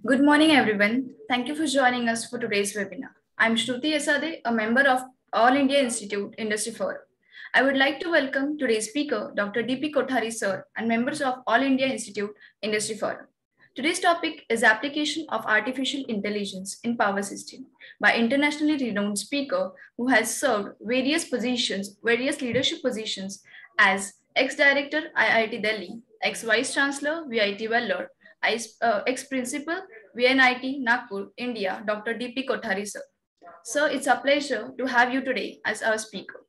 Good morning, everyone. Thank you for joining us for today's webinar. I'm Shruti Esade, a member of All India Institute Industry Forum. I would like to welcome today's speaker, Dr. D.P. Kothari sir, and members of All India Institute Industry Forum. Today's topic is application of artificial intelligence in power system by internationally renowned speaker who has served various leadership positions as ex-director IIT Delhi, ex-vice chancellor VIT Vellore, ex-principal VNIT Nagpur, India, Dr. D.P. Kothari sir. Sir, it's a pleasure to have you today as our speaker.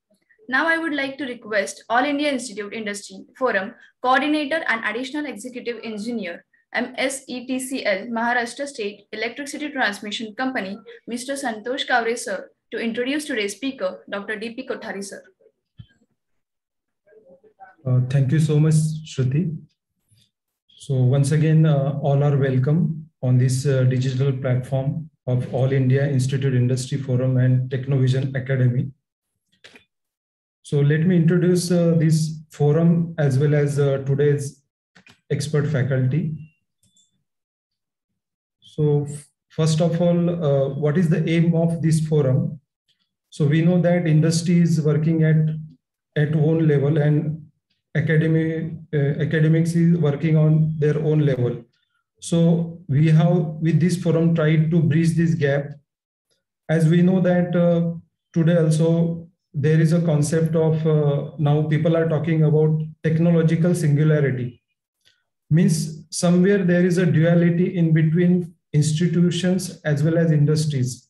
Now I would like to request All India Institute Industry Forum Coordinator and Additional Executive Engineer, MSETCL, Maharashtra State Electricity Transmission Company, Mr. Santosh Kavre sir, to introduce today's speaker, Dr. D.P. Kothari sir. Thank you so much, Shruti. So once again, all are welcome on this digital platform of All India Institute Industry Forum and Technovision Academy. So let me introduce this forum as well as today's expert faculty. So first of all, what is the aim of this forum? So we know that industry is working at own level and academics is working on their own level. So we have with this forum tried to bridge this gap, as we know that today also there is a concept of now people are talking about technological singularity. Means somewhere there is a duality in between institutions as well as industries.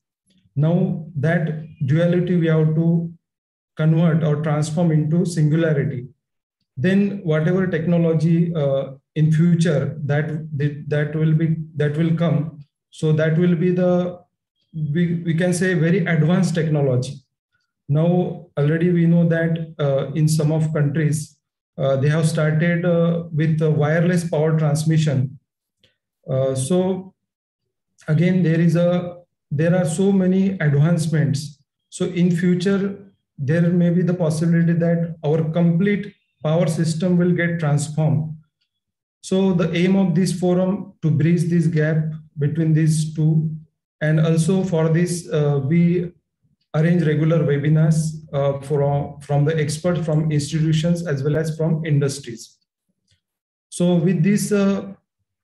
Now that duality we have to convert or transform into singularity. Then whatever technology in future that will come, so that will be the we can say very advanced technology. Now already we know that in some of countries they have started with the wireless power transmission. So again there are so many advancements. So in future there may be the possibility that our complete power system will get transformed. So the aim of this forum to bridge this gap between these two, and also for this we arrange regular webinars from the experts from institutions as well as from industries. So with this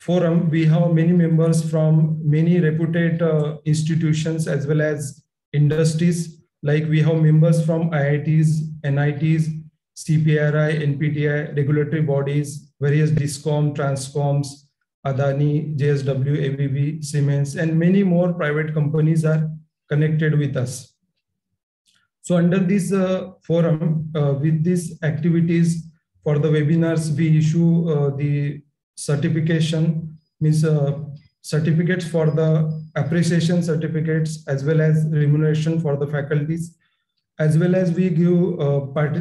forum, we have many members from many reputed institutions as well as industries. Like we have members from IITs, NITs, CPRI, NPTI, regulatory bodies, various DISCOM, Transcoms, Adani, JSW, ABB, Siemens, and many more private companies are connected with us. So under this forum, with these activities for the webinars, we issue the certification, means certificates for the appreciation certificates as well as remuneration for the faculties, as well as we give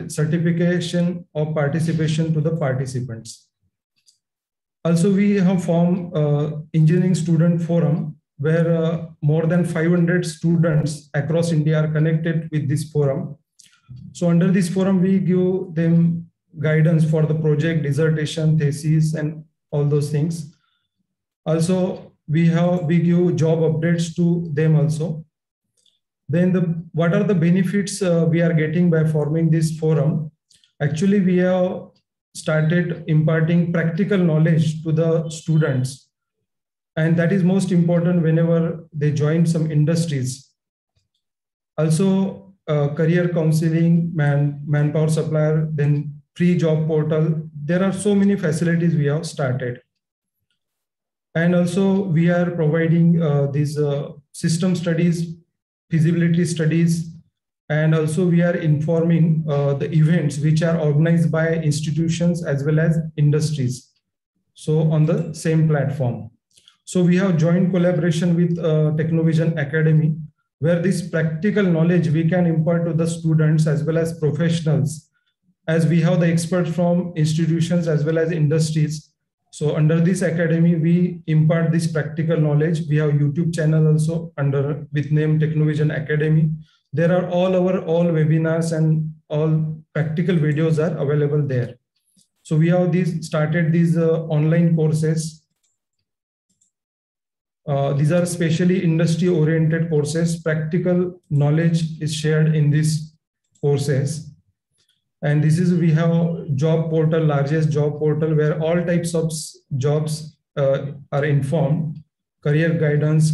certification of participation to the participants. Also, we have formed engineering student forum where more than 500 students across India are connected with this forum. So under this forum, we give them guidance for the project, dissertation, thesis, and all those things. Also, we give job updates to them also. Then what are the benefits we are getting by forming this forum? Actually, we have started imparting practical knowledge to the students. And that is most important whenever they join some industries. Also, career counseling, manpower supplier, then free job portal. There are so many facilities we have started. And also we are providing these system studies, feasibility studies, and also we are informing the events which are organized by institutions as well as industries. So on the same platform. So we have joint collaboration with Technovision Academy, where this practical knowledge we can impart to the students as well as professionals, as we have the experts from institutions as well as industries. So under this academy, we impart this practical knowledge. We have YouTube channel also under with name Technovision Academy. There are all webinars and all practical videos are available there. So we have started these online courses. These are specially industry-oriented courses. Practical knowledge is shared in these courses. And this is, we have job portal, largest job portal where all types of jobs are informed, career guidance,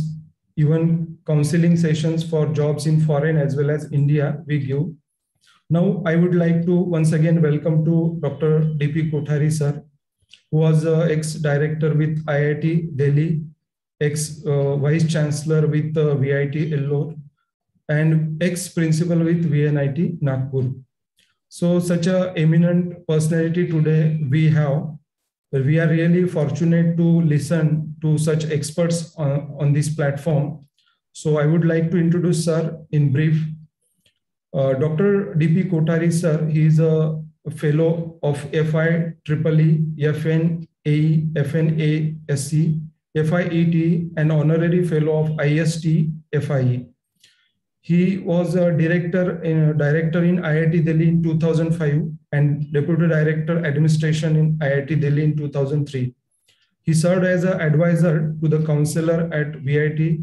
even counseling sessions for jobs in foreign as well as India we give. Now, I would like to once again welcome to Dr. D.P. Kothari sir, who was ex-director with IIT Delhi, ex-vice chancellor with VIT Ellore, and ex-principal with VNIT Nagpur. So such a eminent personality today we have. We are really fortunate to listen to such experts on this platform. So I would like to introduce sir in brief. Dr. D.P. Kothari sir, he is a fellow of FIEEE, FNAE, FNASC, FIET, and honorary fellow of IST FIE. He was a director in IIT Delhi in 2005 and deputy director administration in IIT Delhi in 2003. He served as an advisor to the counselor at VIT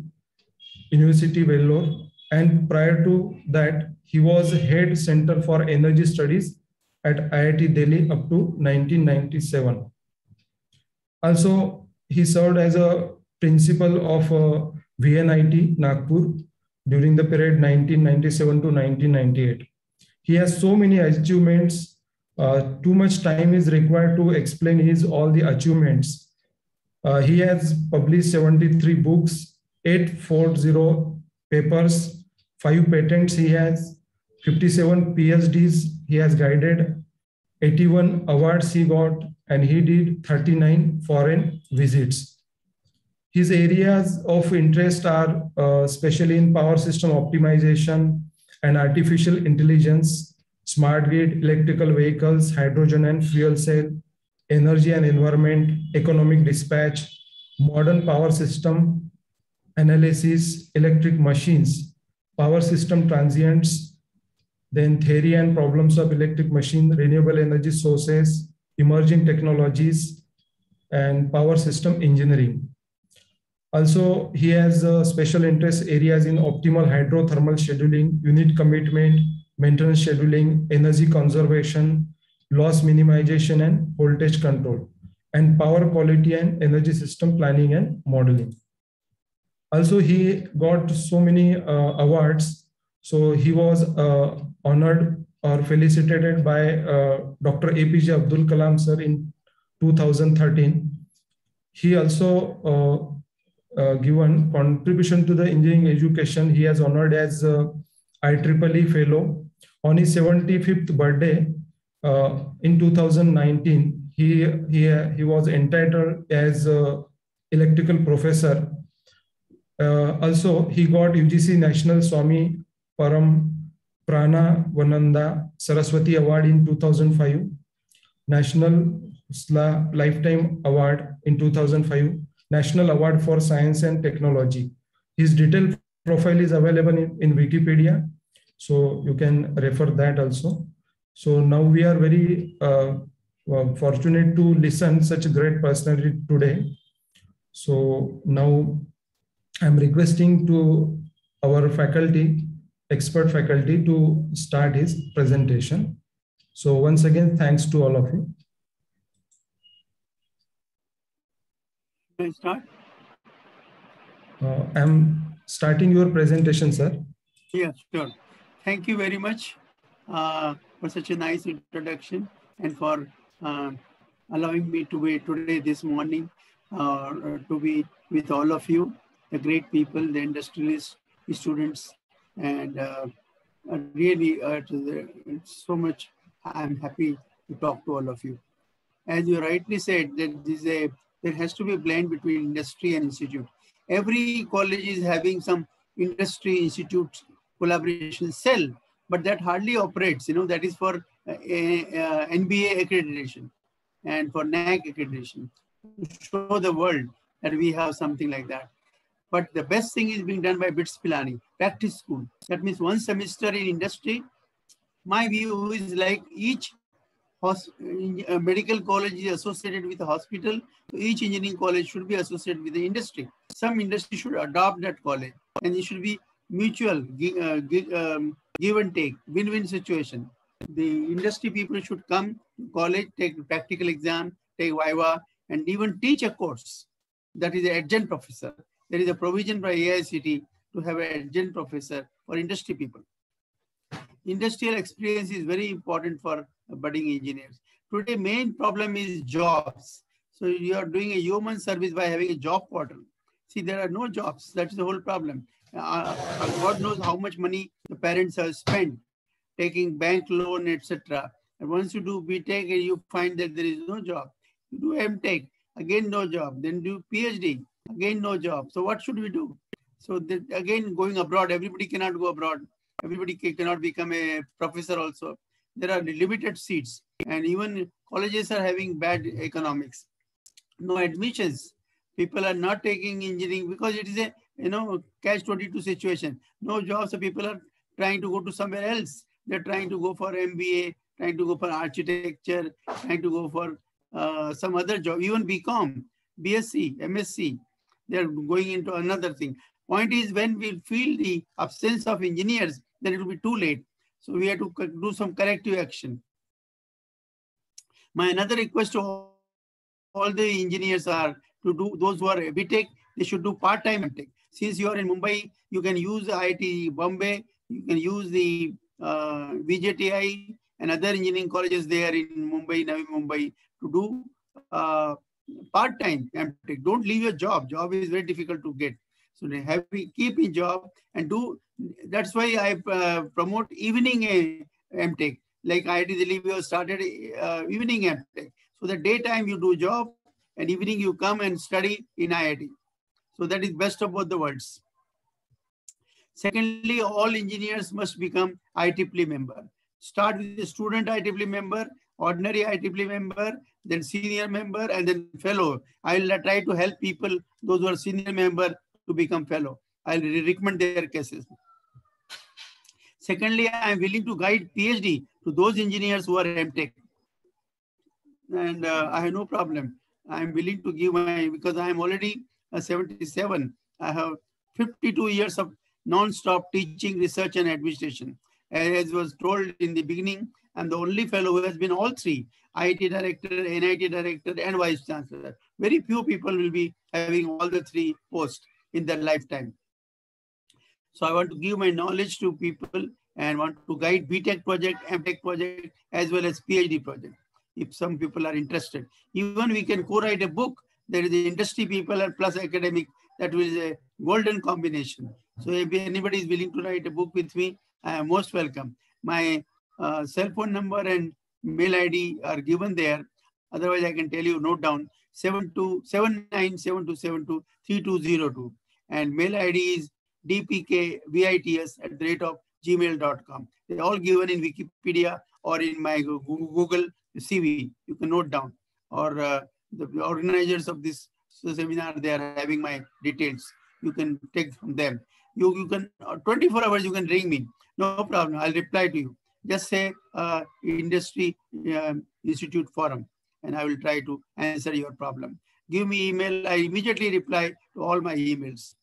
University Vellore, and prior to that, he was head Center for Energy Studies at IIT Delhi up to 1997. Also, he served as a principal of VNIT Nagpur during the period 1997 to 1998. He has so many achievements. Too much time is required to explain all the achievements. He has published 73 books, 840 papers, 5 patents he has, 57 PhDs he has guided, 81 awards he got, and he did 39 foreign visits. His areas of interest are especially in power system optimization and artificial intelligence, smart grid, electrical vehicles, hydrogen and fuel cell, energy and environment, economic dispatch, modern power system analysis, electric machines, power system transients, then theory and problems of electric machine, renewable energy sources, emerging technologies, and power system engineering. Also, he has special interest areas in optimal hydrothermal scheduling, unit commitment, maintenance scheduling, energy conservation, loss minimization and voltage control, and power quality and energy system planning and modeling. Also, he got so many awards. So he was honored or felicitated by Dr. APJ Abdul Kalam sir in 2013. He also given contribution to the engineering education. He has honored as IEEE fellow. On his 75th birthday in 2019, he was entitled as electrical professor. Also, he got UGC National Swami Param Prana Vananda Saraswati Award in 2005, National Lifetime Award in 2005, National Award for Science and Technology. His detailed profile is available in Wikipedia, so you can refer that also. So now we are very fortunate to listen such a great personality today. So now I'm requesting to our faculty, expert faculty, to start his presentation. So once again, thanks to all of you. Can I start? I'm starting your presentation, sir. Yeah, sure. Thank you very much for such a nice introduction and for allowing me to be today, this morning, to be with all of you, the great people, the industrialists, the students, and really it's so much I'm happy to talk to all of you. As you rightly said, that there has to be a blend between industry and institute. Every college is having some industry institute collaboration cell, but that hardly operates. That is for NBA accreditation and for NAAC accreditation to show the world that we have something like that. But the best thing is being done by BITS Pilani, practice school. That means one semester in industry. My view is like each medical college is associated with a hospital, so each engineering college should be associated with the industry. Some industry should adopt that college, and it should be mutual, give and take, win-win situation. The industry people should come to college, take practical exam, take viva, and even teach a course. That is an adjunct professor. There is a provision by AICTE to have an adjunct professor for industry people. Industrial experience is very important for budding engineers. Today, main problem is jobs. So you are doing a human service by having a job portal. See, there are no jobs. That's the whole problem. God knows how much money the parents have spent taking bank loan, etc. And once you do BTech, you find that there is no job. You do MTech, again no job. Then do PhD, again no job. So what should we do? So that, again, going abroad, everybody cannot go abroad. Everybody cannot become a professor also. There are limited seats, and even colleges are having bad economics. No admissions. People are not taking engineering because it is a catch-22 situation. No jobs, so people are trying to go to somewhere else. They're trying to go for MBA, trying to go for architecture, trying to go for some other job, even BCom, BSc, MSc. They're going into another thing. Point is, when we feel the absence of engineers, then it will be too late. So we have to do some corrective action. My another request to all the engineers are to do, those who are BTech, they should do part-time MTech. Since you are in Mumbai, you can use IIT Bombay, you can use the VJTI and other engineering colleges there in Mumbai, Navi Mumbai, to do part-time MTech. Don't leave your job. Job is very difficult to get. So keep in job and do. That's why I promote evening MTech. Like IIT Delhi, we have started evening MTech. So the daytime you do job and evening you come and study in IIT. So that is best of both the worlds. Secondly, all engineers must become IEEE member. Start with the student IEEE member, ordinary IEEE member, then senior member, and then fellow. I will try to help people, those who are senior member, to become fellow. I'll recommend their cases. Secondly, I am willing to guide PhD to those engineers who are MTech. And I have no problem. I am willing to give because I am already 77. I have 52 years of non-stop teaching, research, and administration. As was told in the beginning, I'm the only fellow who has been all three: IIT director, NIT director, and vice chancellor. Very few people will be having all the three posts in their lifetime. So I want to give my knowledge to people and want to guide BTech project, MTech project, as well as PhD project. If some people are interested, even we can co-write a book. There is the industry people and plus academic. That will be a golden combination. So if anybody is willing to write a book with me, I am most welcome. My cell phone number and mail ID are given there. Otherwise, I can tell you, note down 7272723202. And mail ID is dpkvits@gmail.com. They're all given in Wikipedia or in my Google CV. You can note down. Or the organizers of this seminar, they are having my details. You can take from them. You can 24 hours you can ring me. No problem. I'll reply to you. Just say Industry Institute Forum, and I will try to answer your problem. Give me email. I immediately reply to all my emails.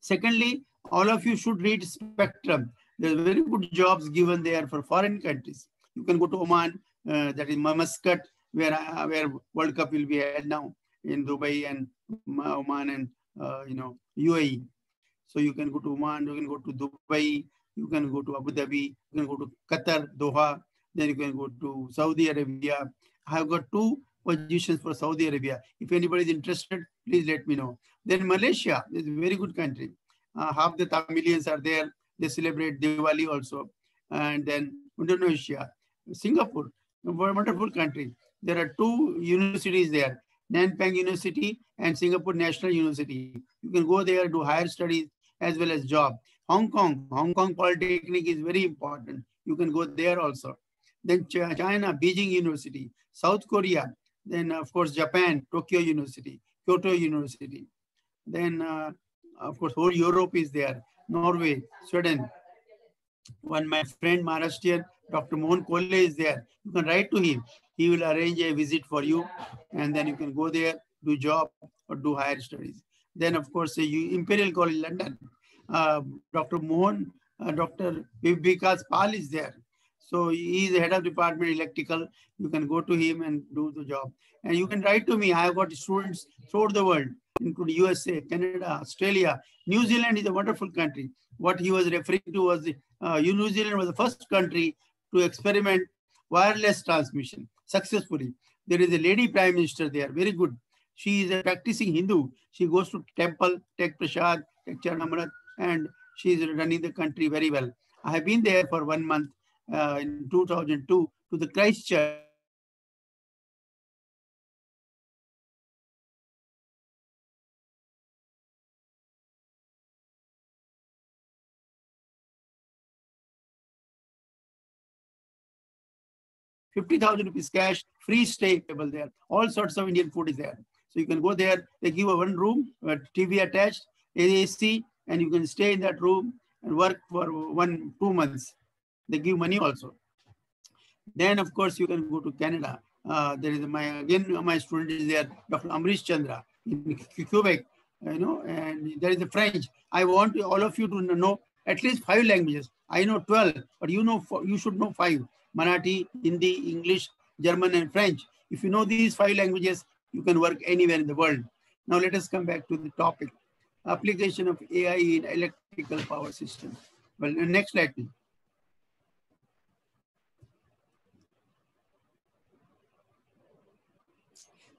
Secondly, all of you should read Spectrum. There's very good jobs given there for foreign countries. You can go to Oman, that is Muscat, where World Cup will be held now in Dubai and Oman and UAE. So you can go to Oman, you can go to Dubai, you can go to Abu Dhabi, you can go to Qatar, Doha, then you can go to Saudi Arabia. I have got 2 positions for Saudi Arabia. If anybody is interested, please let me know. Then Malaysia is a very good country. Half the Tamilians are there. They celebrate Diwali also. And then Indonesia, Singapore, a wonderful country. There are 2 universities there, Nanyang University and Singapore National University. You can go there, do higher studies as well as job. Hong Kong Polytechnic is very important. You can go there also. Then China, Beijing University, South Korea, then of course Japan, Tokyo University, Kyoto University. Then of course whole Europe is there, Norway, Sweden. One my friend Maharashtrian, Dr. Mohan Kole is there. You can write to him. He will arrange a visit for you, and then you can go there, do job or do higher studies. Then, of course, Imperial College London. Dr. Vikas Pal is there. So he is the head of department electrical. You can go to him and do the job. And you can write to me. I have got students throughout the world, including USA, Canada, Australia. New Zealand is a wonderful country. What he was referring to was New Zealand was the first country to experiment wireless transmission successfully. There is a lady prime minister there, very good. She is a practicing Hindu. She goes to temple, take prasad, take Charanamrit, and she is running the country very well. I have been there for 1 month in 2002 to the Christchurch. ₹50,000 cash, free stay table there. All sorts of Indian food is there. So you can go there. They give a one room, TV attached, AC, and you can stay in that room and work for 2 months. They give money also. Then, of course, you can go to Canada. There is my student is there, Dr. Amrish Chandra in Quebec, and there is a French. I want all of you to know at least 5 languages. I know 12, but you should know 5. Marathi, Hindi, English, German, and French. If you know these 5 languages, you can work anywhere in the world. Now let us come back to the topic. Application of AI in electrical power system. Well, next slide, please.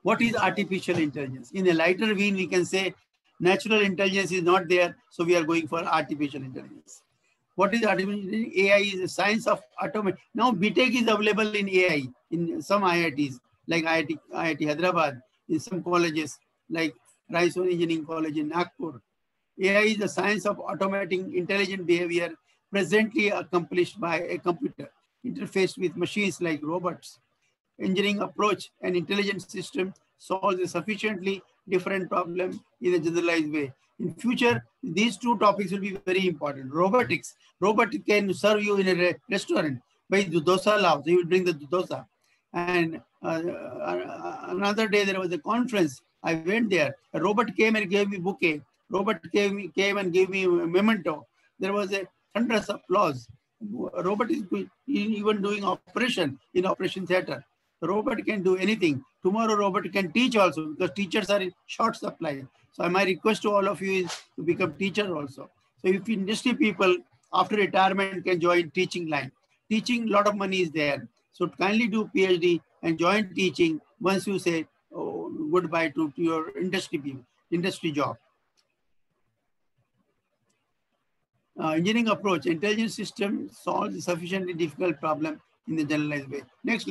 What is artificial intelligence? In a lighter vein, we can say natural intelligence is not there, so we are going for artificial intelligence. What is artificial intelligence? AI is a science of automation. Now, BTech is available in AI in some IITs, like IIT Hyderabad, in some colleges, like Raison Engineering College in Nagpur. AI is the science of automating intelligent behavior presently accomplished by a computer, interfaced with machines like robots. Engineering approach and intelligent system solves a sufficiently different problem in a generalized way. In future, these 2 topics will be very important. Robotics. Robotic can serve you in a restaurant. By dosa lao, so you will bring the dosa. And another day there was a conference. I went there. A robot came and gave me bouquet. Robot came and gave me a memento. There was a thunderous applause. A robot is even doing operation in operation theater. The robot can do anything. Tomorrow, robot can teach also because teachers are in short supply. So my request to all of you is to become teacher also. So if industry people after retirement can join teaching line. Teaching, a lot of money is there. So kindly do PhD and join teaching once you say goodbye to your industry job. Engineering approach, intelligent system solves a sufficiently difficult problem in the generalized way. Next slide.